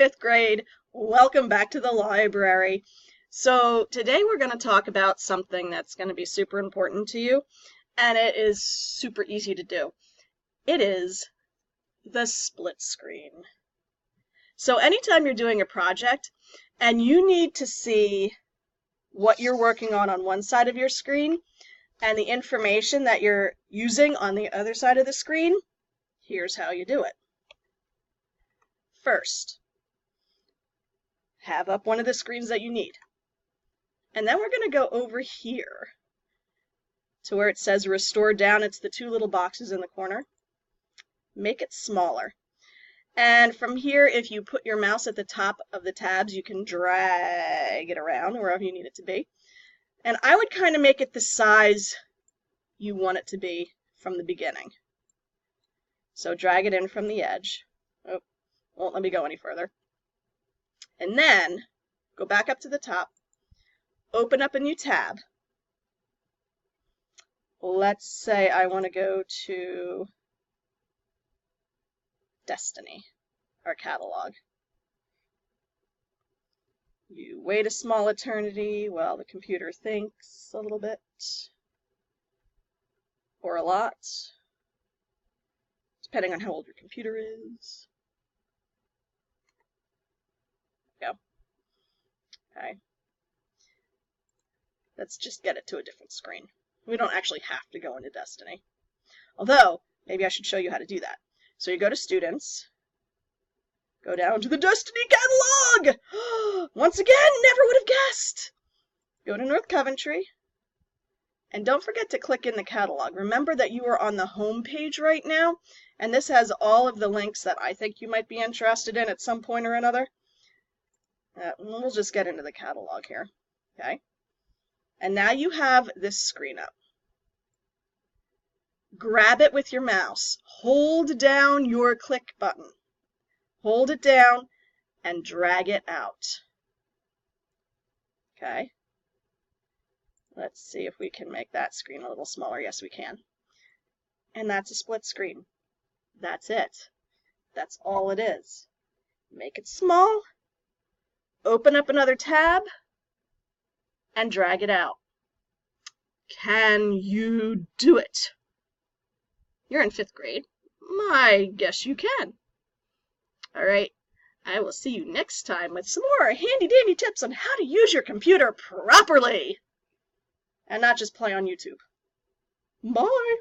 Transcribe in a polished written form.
fifth grade. Welcome back to the library. So today we're going to talk about something that's going to be super important to you, and it is super easy to do. It is the split screen. So anytime you're doing a project and you need to see what you're working on one side of your screen and the information that you're using on the other side of the screen, here's how you do it. First, have up one of the screens that you need. And then we're going to go over here to where it says restore down. It's the two little boxes in the corner. Make it smaller. And from here, if you put your mouse at the top of the tabs, you can drag it around wherever you need it to be. And I would kind of make it the size you want it to be from the beginning. So drag it in from the edge. Oh, won't let me go any further. And then go back up to the top, open up a new tab. Let's say I want to go to Destiny, our catalog. You wait a small eternity while the computer thinks a little bit, or a lot, depending on how old your computer is. Go. Okay. Let's just get it to a different screen. We don't actually have to go into Destiny. Although, maybe I should show you how to do that. So you go to Students, go down to the Destiny catalog! Once again, never would have guessed! Go to North Coventry, and don't forget to click in the catalog. Remember that you are on the home page right now, and this has all of the links that I think you might be interested in at some point or another. We'll just get into the catalog here, okay? And now you have this screen up. Grab it with your mouse. Hold down your click button. Hold it down and drag it out. Okay? Let's see if we can make that screen a little smaller. Yes, we can. And that's a split screen. That's it. That's all it is. Make it small. Open up another tab and drag it out. Can you do it? You're in fifth grade. I guess you can. All right. I will see you next time with some more handy-dandy tips on how to use your computer properly and not just play on YouTube. Bye.